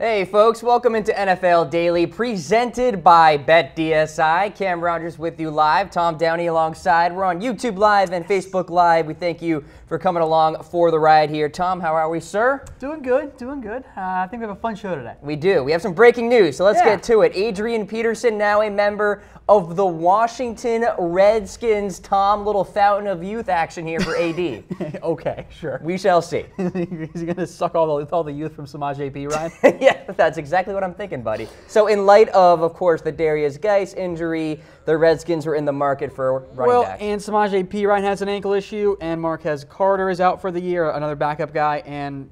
Hey folks, welcome into NFL Daily, presented by BetDSI. Cam Rogers with you live, Tom Downey alongside. We're on YouTube Live and Facebook Live. We thank you for coming along for the ride here. Tom, how are we, sir? Doing good, doing good. I think we have a fun show today. We do. We have some breaking news, so let's get to it. Adrian Peterson, now a member of the Washington Redskins. Tom, little fountain of youth action here for AD. Okay, sure. We shall see. Is he going to suck all the youth from Samaje, Perine? Yeah, that's exactly what I'm thinking, buddy. So in light of course, the Derrius Guice injury, the Redskins were in the market for running back. And Samaje Perine has an ankle issue, and Marquez Carter is out for the year, another backup guy, and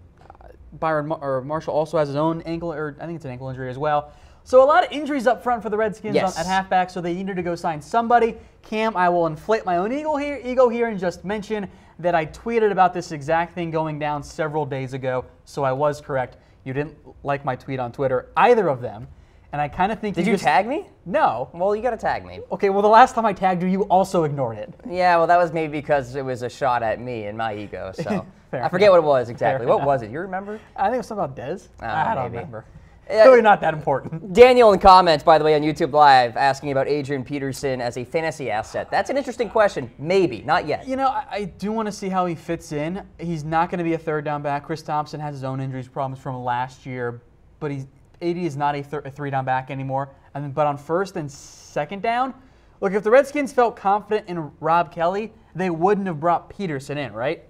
Byron or Marshall also has his own ankle, or I think it's an ankle injury as well. So a lot of injuries up front for the Redskins at halfback, so they needed to go sign somebody. Cam, I will inflate my own ego here and just mention that I tweeted about this exact thing going down several days ago, so I was correct. You didn't like my tweet on Twitter, either of them, and I kind of think Did you tag me? No. Well, you got to tag me. Okay, well, the last time I tagged you, you also ignored it. Yeah, well, that was maybe because it was a shot at me and my ego, so. I forget enough. What it was exactly. Fair What enough. was it? You remember? I think it was something about Dez. I don't remember. Really not that important. Daniel in comments, by the way, on YouTube Live, asking about Adrian Peterson as a fantasy asset. That's an interesting question. Maybe, not yet. You know, I do want to see how he fits in. He's not going to be a third down back. Chris Thompson has his own injuries problems from last year, but AD is not a three down back anymore. But on first and second down, look, if the Redskins felt confident in Rob Kelly, they wouldn't have brought Peterson in, right?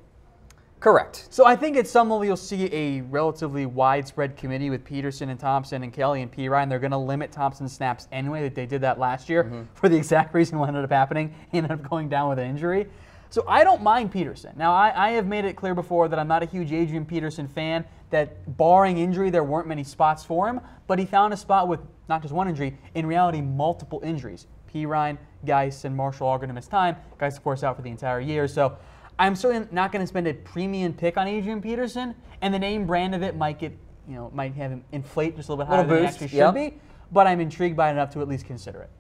Correct. So I think at some level you'll see a relatively widespread committee with Peterson and Thompson and Kelly and Perine. They're going to limit Thompson's snaps anyway. That they did that last year for the exact reason what ended up happening. He ended up going down with an injury. So I don't mind Peterson. Now, I have made it clear before that I'm not a huge Adrian Peterson fan, that barring injury, there weren't many spots for him, but he found a spot with not just one injury, in reality, multiple injuries. Perine, Guice, and Marshall are going to miss time. Guice, of course, out for the entire year. So I'm certainly not going to spend a premium pick on Adrian Peterson, and the name brand of it might get, might have him inflate just a little bit higher than it actually should be, but I'm intrigued by it enough to at least consider it.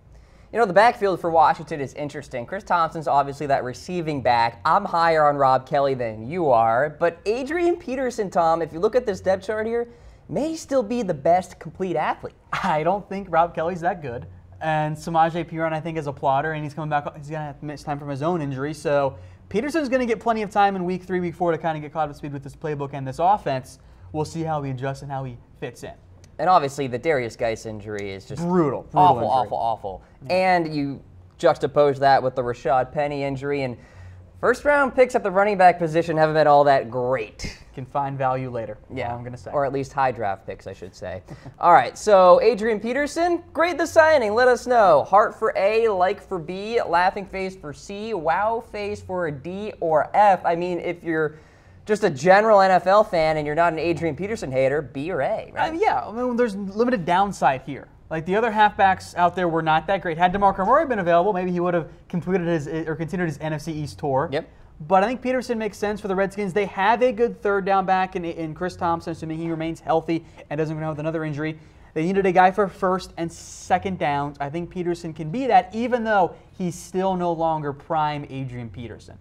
You know, the backfield for Washington is interesting. Chris Thompson's obviously that receiving back. I'm higher on Rob Kelly than you are, but Adrian Peterson, Tom, if you look at this depth chart here, may still be the best complete athlete. I don't think Rob Kelly's that good, and Samaje Perine, I think, is a plotter, and he's coming back. He's going to have to miss time from his own injury, so Peterson's going to get plenty of time in week 3, week 4 to kind of get caught up to speed with this playbook and this offense. We'll see how he adjusts and how he fits in. And obviously, the Derrius Guice injury is just brutal awful. And you juxtapose that with the Rashad Penny injury, and first-round picks at the running back position haven't been all that great. Can find value later. Yeah, I'm going to say. Or at least high draft picks, I should say. All right, so Adrian Peterson, grade the signing. Let us know. Heart for A, like for B, laughing face for C, wow face for a D or F. I mean, if you're just a general NFL fan and you're not an Adrian Peterson hater, B or A, right? Yeah, I mean, there's limited downside here. Like, the other halfbacks out there were not that great. Had DeMarco Murray been available, maybe he would have continued his NFC East tour. Yep. But I think Peterson makes sense for the Redskins. They have a good third down back in Chris Thompson, assuming he remains healthy and doesn't go down with another injury. They needed a guy for first and second downs. I think Peterson can be that, even though he's still no longer prime Adrian Peterson.